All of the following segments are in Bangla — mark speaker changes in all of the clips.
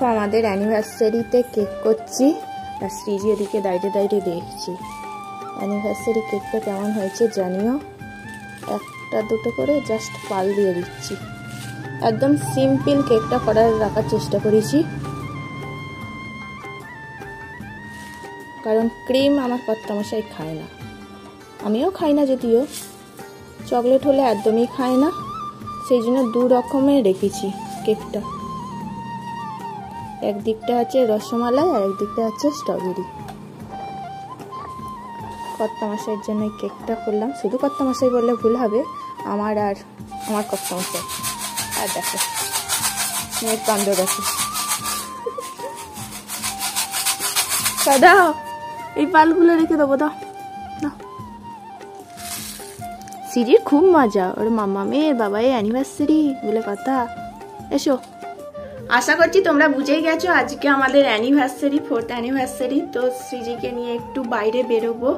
Speaker 1: দেখো আমাদের অ্যানিভার্সারিতে কেক করছি আর শ্রীজি এদিকে দাঁড়িয়ে দাঁড়িয়ে দেখছি। অ্যানিভার্সারি কেকটা কেমন হয়েছে জানিও। একটা দুটো করে জাস্ট পাল দিয়ে দিচ্ছি। একদম সিম্পল কেকটা রাখার চেষ্টা করেছি, কারণ ক্রিম আমার কর্তামশাই খায় না, আমিও খাই না, যদিও চকলেট হলে একদমই খায় না, সেই জন্য দু রকমের রেখেছি কেকটা। একদিকটা আছে রসমালাই আর একদিকটা আছে স্ট্রবেরি। কর্তামশাইয়ের জন্য এই কেকটা করলাম। শুধু কর্তামশাই বললে ভুল হবে, আমার আর আমার কর্তামশাই। আর দেখো মেয়ের কাণ্ড দেখো। দাও এই পালগুলো রেখে দেবো, দাও না। সিরির খুব মজা, ওর মামা মেয়ের বাবাই অ্যানিভার্সারি বলে কথা। এসো, আশা করছি তোমরা বুঝেই গেছো আজকে আমাদের অ্যানিভার্সারি, 4th অ্যানিভার্সারি। তো শ্রীজিকে নিয়ে একটু বাইরে বেরোবো।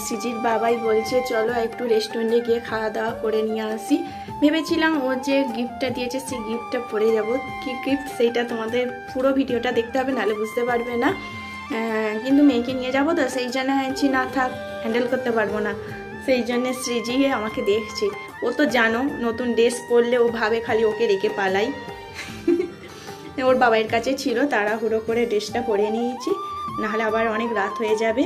Speaker 1: শ্রীজির বাবাই বলছে চলো একটু রেস্টুরেন্টে গিয়ে খাওয়া দাওয়া করে নিয়ে আসি। ভেবেছিলাম ও যে গিফটটা দিয়েছে সেই গিফটটা পরে যাবো। কি গিফট সেইটা তোমাদের পুরো ভিডিওটা দেখতে হবে, নাহলে বুঝতে পারবে না। কিন্তু মেয়েকে নিয়ে যাবো তো, সেই জন্য হয়েছি না থাক, হ্যান্ডেল করতে পারবো না, সেই জন্য শ্রীজি আমাকে দেখছে। ও তো জানো নতুন ড্রেস পরলে ও ভাবে খালি ওকে রেখে পালাই। ওর বাবার কাছে ছিল, তাড়াহুড়ো করে ড্রেসটা পরে নিয়েছি, নাহলে আবার অনেক রাত হয়ে যাবে।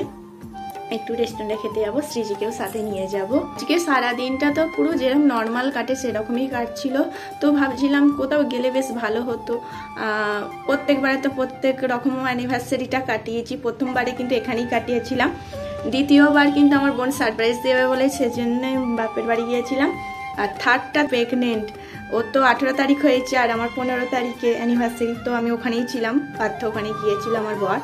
Speaker 1: একটু রেস্টুরেন্টে খেতে যাবো, শ্রীজিকেও সাথে নিয়ে যাবো। আজকে সারাদিনটা তো পুরো যেরকম নর্মাল কাটে সেরকমই কাটছিল। তো ভাবছিলাম কোথাও গেলে বেশ ভালো হতো। প্রত্যেকবারে তো প্রত্যেক রকম অ্যানিভার্সারিটা কাটিয়েছি, প্রথমবারে কিন্তু এখানেই কাটিয়েছিলাম। দ্বিতীয়বার কিন্তু আমার বোন সারপ্রাইজ দেবে বলে সেজন্য বাপের বাড়ি গিয়েছিলাম। আর থার্ডটা প্রেগনেন্ট, ও তো 18 তারিখ হয়েছে আর আমার 15 তারিখে অ্যানিভার্সারি। তো আমি ওখানেই ছিলাম, পার্থ ওখানে গিয়েছিল আমার বর।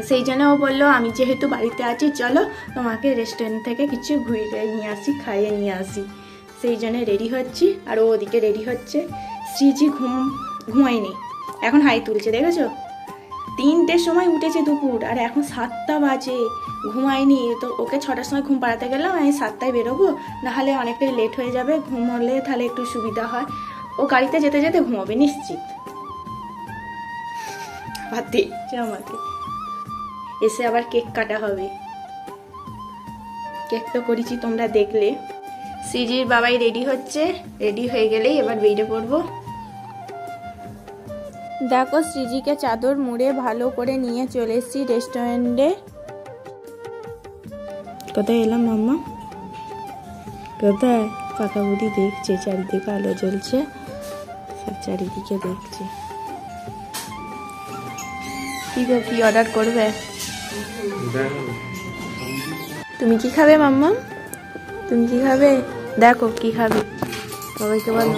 Speaker 1: সেই জন্য ও বললো আমি যেহেতু বাড়িতে আছি চলো তোমাকে রেস্টুরেন্ট থেকে কিছু ঘুরিয়ে নিয়ে আসি, খাইয়ে নিয়ে আসি। সেই জন্য রেডি হচ্ছি আর ও ওদিকে রেডি হচ্ছে। শ্রীজি ঘুমায়নি, এখন হাই তুলছে, দেখেছো? 3টের সময় উঠেছে দুপুর আর এখন 7টা বাজে, ঘুমায়নি। তো ওকে 6টার সময় ঘুম পাড়াতে গেলাম, আমি 7টায় বেরোবো, নাহলে অনেকটাই লেট হয়ে যাবে। ঘুমোলে তাহলে একটু সুবিধা হয়, ও গাড়িতে যেতে যেতে ঘুমাবে নিশ্চিত। ভাত দিচ্ছে আমাকে, এসে আবার কেক কাটা হবে। কেক তো করেছি তোমরা দেখলে। শ্রীজির বাবাই রেডি হচ্ছে, রেডি হয়ে গেলেই এবার বেরিয়ে পড়বো। দেখো শ্রীজিকে চাদর মুড়ে ভালো করে নিয়ে চলে এসেছি রেস্টুরেন্টে। কোথায় এলাম মাম্মা? কোথায়? কাকা বুড়ি দেখছে, চারিদিকে আলো জ্বলছে, সব চারিদিকে দেখছে। কি অর্ডার করবে? তুমি কি খাবে মাম্মা? তুমি কি খাবে? দেখো কি খাবে, সবাইকে বলো,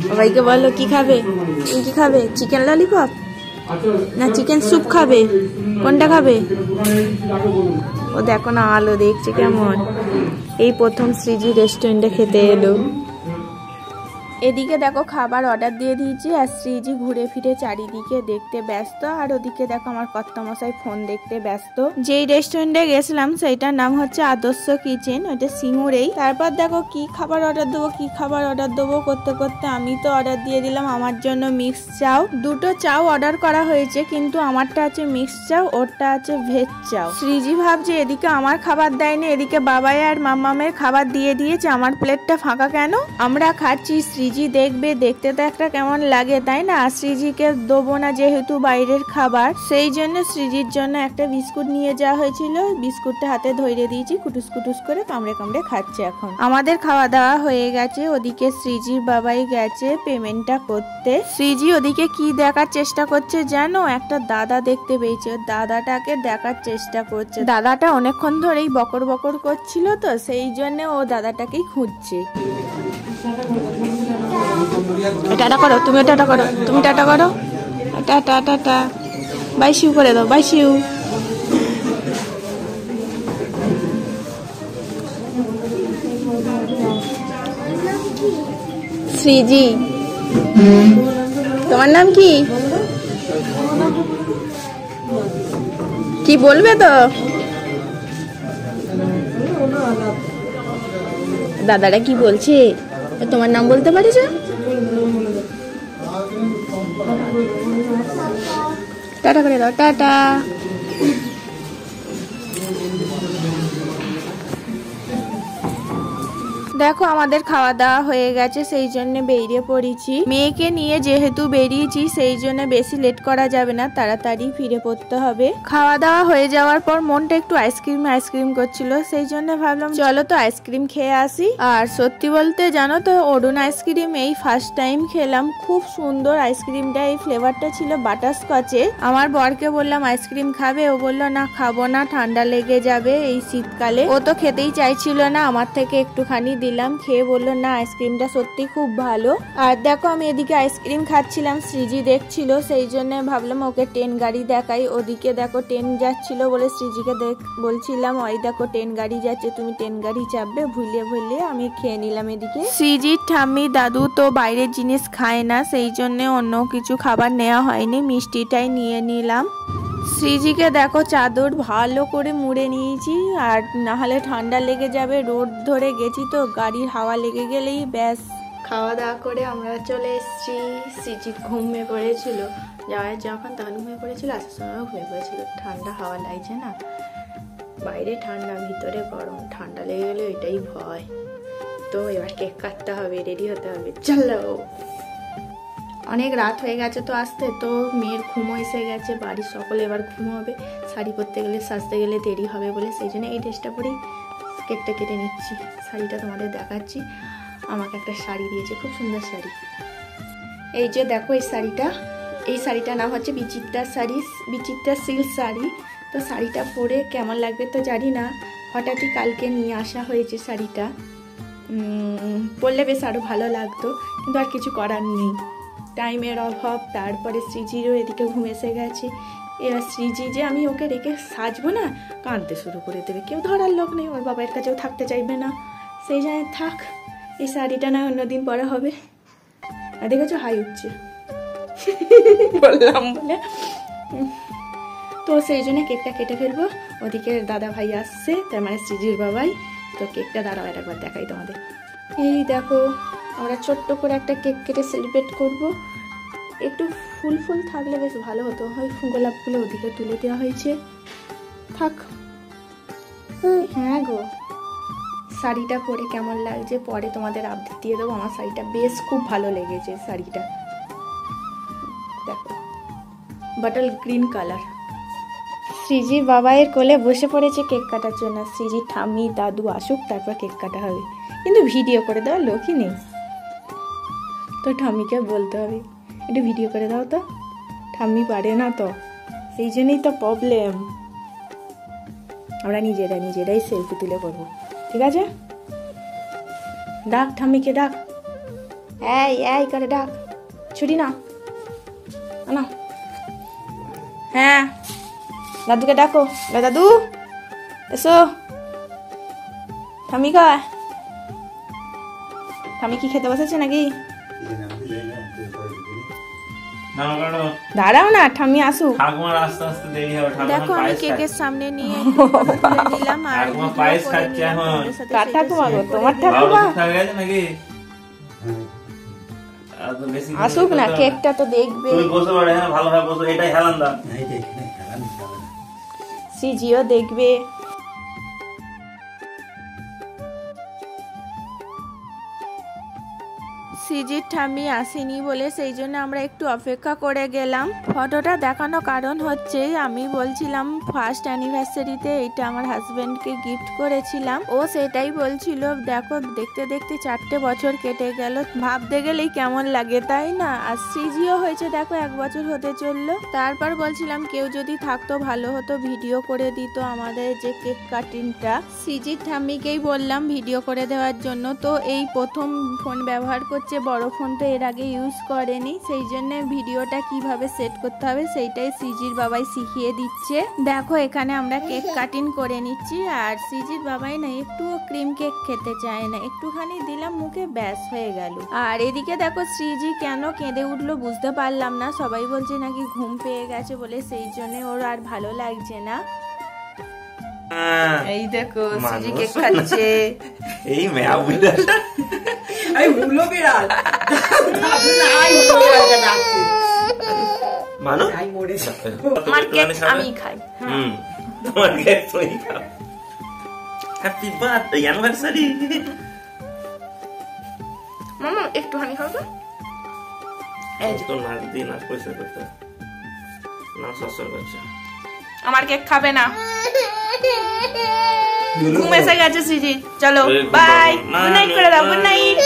Speaker 1: সবাইকে বলো কি খাবে। তুমি কি খাবে? চিকেন ললিপপ না চিকেন স্যুপ খাবে? কোনটা খাবে? ও দেখো না আলো দেখছে কেমন। এই প্রথম শ্রীজি রেস্টুরেন্টে খেতে এলো। এদিকে দেখো খাবার অর্ডার দিয়ে দিয়েছি আর শ্রীজি ঘুরে ফিরে চারিদিকে দেখতে ব্যস্ত, আর ওদিকে দেখো আমার কর্তামশাই ফোন দেখতে ব্যস্ত। যেই রেস্টুরেন্টে গেছিলাম সেইটার নাম হচ্ছে আদর্শ কিচেন, ওইটা সিঙ্গুরেই। তারপর দেখো কি খাবার অর্ডার দেবো, কি খাবার অর্ডার দেবো করতে করতে আমি তো অর্ডার দিয়ে দিলাম আমার জন্য মিক্স চাও। 2টো চাও অর্ডার করা হয়েছে, কিন্তু আমারটা আছে মিক্স চাও, ওরটা আছে ভেজ চাও। শ্রীজি ভাবছে এদিকে আমার খাবার দেয়নি, এদিকে বাবাই আর মাম্মামের খাবার দিয়ে দিয়েছে, আমার প্লেটটা ফাঁকা কেন? আমরা খাচ্ছি, শ্রীজি দেখবে, দেখতে তো একটা কেমন লাগে তাই না? শ্রীজিকে দেবো না যেহেতু বাইরের খাবার, সেই জন্য শ্রীজির জন্য একটা বিস্কুট নিয়ে যাওয়া হয়েছিল। বিস্কুটটা হাতে ধরে দিয়েছি, কুটুস কুটুস করে কামড়ে কামড়ে খাচ্ছে। এখন আমাদের খাওয়া দাওয়া হয়ে গেছে, ওদিকে শ্রীজির বাবাই গেছে পেমেন্টটা করতে। শ্রীজি ওদিকে কি দেখার চেষ্টা করছে জানো? একটা দাদা দেখতে পেয়েছে, দাদাটাকে দেখার চেষ্টা করছে। দাদাটা অনেকক্ষণ ধরেই বকর বকর করছিল, তো সেই জন্য ও দাদাটাকেই খুঁজছে। টাটা করো, তুমি টাটা করো, তুমি টাটা করো, টাটা টাটা, বাই শিউ করে দাও, বাই শিউ। শ্রীজি তোমার নাম কি? কি বলবে তো? দাদারা কি বলছে? তোমার নাম বলতে পারিস? টাটা করে দাও, টাটা। দেখো আমাদের খাওয়া দাওয়া হয়ে গেছে, সেই জন্য বেরিয়ে পড়েছি। মেয়েকে নিয়ে যেহেতু বেরিয়েছি সেই জন্য বেশি লেট করা যাবে না, তাড়াতাড়ি ফিরে পড়তে হবে। খাওয়া দাওয়া হয়ে যাওয়ার পর মনটা একটু আইসক্রিম করছিল, সেই জন্য ভাবলাম চলো তো আইসক্রিম খেয়ে আসি। আর সত্যি বলতে জানো তো, অরুণ আইসক্রিম এই ফার্স্ট টাইম খেলাম, খুব সুন্দর আইসক্রিমটা। এই ফ্লেভারটা ছিল বাটারস্কচে। আমার বরকে বললাম আইসক্রিম খাবে, ও বললো না খাবো না, ঠান্ডা লেগে যাবে এই শীতকালে। ও তো খেতেই চাইছিল না, আমার থেকে একটুখানি দিলাম, খেয়ে বললো না আইসক্রিমটা সত্যি খুব ভালো। আর দেখো আমি এদিকে আইসক্রিম খাচ্ছিলাম, সৃজি দেখছিল, সেই জন্য ভাবলাম ওকে ট্রেন গাড়ি দেখাই। ওদিকে দেখো ট্রেন যাচ্ছিল বলে সৃজিকে বলছিলাম ওই দেখো ট্রেন গাড়ি যাচ্ছে, তুমি ট্রেন গাড়ি চাপবে। ভুলিয়ে আমি খেয়ে নিলাম। এদিকে সৃজির ঠাম্মি দাদু তো বাইরের জিনিস খায় না, সেই জন্য অন্য কিছু খাবার নেওয়া হয়নি, মিষ্টিটাই নিয়ে নিলাম। সৃজিকে দেখো চাদর ভালো করে মুড়ে নিয়েছি, আর নাহলে ঠান্ডা লেগে যাবে। রোদ ধরে গেছি তো, গাড়ির হাওয়া লেগে গেলেই ব্যাস। খাওয়া দাওয়া করে আমরা চলে এসেছি। সৃজির ঘুমিয়ে পড়েছিল, যাওয়ার যখন তখন ঘুমিয়ে পড়েছিল, আসার সময়ও ঘুমিয়ে পড়েছিল। ঠান্ডা হাওয়া লাগছে না, বাইরে ঠান্ডা ভিতরে গরম, ঠান্ডা লেগে গেলে এটাই ভয়। তো এবার কেক কাটতে হবে, রেডি হতে হবে, চলো। অনেক রাত হয়ে গেছে তো আসতে, তো মেয়ের ঘুমো এসে গেছে, বাড়ির সকলে এবার ঘুমোবে। শাড়ি পরতে গেলে সাজতে গেলে দেরি হবে বলে সেই জন্য এই ড্রেসটা পরেই কেকটা কেটে নিচ্ছি। শাড়িটা তোমাদের দেখাচ্ছি, আমাকে একটা শাড়ি দিয়েছে, খুব সুন্দর শাড়ি। এই যে দেখো এই শাড়িটার নাম হচ্ছে বিচিত্রা শাড়ি, বিচিত্রা সিল্ক শাড়ি। তো শাড়িটা পরে কেমন লাগবে তো জানি না, হঠাৎই কালকে নিয়ে আসা হয়েছে শাড়িটা। পরলে বেশ আরও ভালো লাগতো, কিন্তু আর কিছু করার নেই, টাইমের অভাব। তারপরে সৃজিরও এদিকে ঘুম এসে গেছে। এবার সৃজি যে আমি ওকে রেখে সাজবো না, কাঁদতে শুরু করে দেবে, কেউ ধরার লোক নেই, ওর বাবার কাছেও থাকতে চাইবে না, সেই জন্য থাক, এই শাড়িটা না অন্যদিন পরা হবে। আর দেখেছো হাই উঠছে বললাম বলে, তো সেই জন্য কেকটা কেটে ফেলবো। ওদিকে দাদা ভাই আসছে, তার মানে সৃজির বাবাই। তো কেকটা দাঁড়াও একবার দেখাই তোমাদের। এই দেখো আমরা ছোট্ট করে একটা কেক কেটে সেলিব্রেট করব। একটু ফুল থাকলে বেশ ভালো হতো, হয় গোলাপগুলো ওদিকে তুলে দেওয়া হয়েছে, থাক। হ্যাঁ গো, শাড়িটা পরে কেমন লাগছে পরে তোমাদের আপডেট দিয়ে দেবো। আমার শাড়িটা বেশ খুব ভালো লেগেছে, শাড়িটা দেখো বাটল গ্রিন কালার। সৃজির বাবাইয়ের কোলে বসে পড়েছে কেক কাটার জন্য। সৃজির ঠাম্মি দাদু আসুক, তারপর কেক কাটা হবে, কিন্তু ভিডিও করে দেওয়ার লোকই নেই। তো ঠাম্মিকে বলতে হবে একটু ভিডিও করে দাও, তো ঠাম্মি পারে না, তো সেই জন্যই তো প্রবলেম। আমরা নিজেরাই সেলফি তুলে করবো, ঠিক আছে? ডাক ঠাম্মিকে, ডাক, এই করে ডাক, ছুটি না না। হ্যাঁ দাদুকে ডাকো, দাদু এসো। ঠাম্মি কয়? ঠাম্মি কি খেতে বসেছে নাকি? দাঁড়াও না, ঠাম্মি আসুক। দেখো আমি কেকের সামনে নিয়ে নিলাম, আর কার ঠাকুমা গো? তোমার ঠাকুমা? আসুক না, কেকটা তো দেখবে। সৃজিও দেখবে। সৃজির ঠাম্মি আসেনি বলে সেই জন্য আমরা একটু অপেক্ষা করে গেলাম। ফটোটা দেখানো কারণ হচ্ছে আমি বলছিলাম ফার্স্ট অ্যানিভার্সারিতে এটা আমার হাজবেন্ডকে গিফট করেছিলাম, ও সেটাই বলছিল। দেখো দেখতে দেখতে 4টে বছর কেটে গেল, ভাবতে গেলেই কেমন লাগে, তাই না? আর সৃজিও হয়েছে দেখো 1 বছর হতে চললো। তারপর বলছিলাম কেউ যদি থাকতো ভালো হতো, ভিডিও করে দিত আমাদের যে কেক কাটিংটা। সৃজির ঠাম্মিকেই বললাম ভিডিও করে দেওয়ার জন্য। তো এই প্রথম ফোন ব্যবহার করছে, বড় ফোন তো এর আগে ইউজ করেনি, সেই জন্য ভিডিওটা কিভাবে সেট করতে হবে সেইটাই সৃজির বাবাই শিখিয়ে দিচ্ছে। দেখো এখানে আমরা কেক কাটিং করে নিচ্ছি, আর সৃজির বাবাই না একটু ক্রিম কেক খেতে চায় না, একটুখানি দিলাম মুখে, ব্যাস হয়ে গেল। আর এদিকে দেখো সৃজি কেন কেঁদে উঠলো বুঝতে পারলাম না, সবাই বলছে নাকি ঘুম পেয়ে গেছে বলে, সেই জন্য ওর আর ভালো লাগছে না। এই দেখো সৃজি কেক খাচ্ছে।
Speaker 2: এই ম্যাও বিড়াল, এই হুলো বিড়াল, মানো
Speaker 1: আমার কেক আমি খাই।
Speaker 2: তোমার কেক তুমি খাও। Happy birthday anniversary.
Speaker 1: মামা একটুখানি খাবে? এই যে
Speaker 2: তো নাক দিয়ে নাক পয়সা করতে না সসর করছে।
Speaker 1: আমার কেক খাবে না। ঘুম এসে গেছে সৃজি, চলো বাই, গুড নাইট করে দাও, গুড নাইট।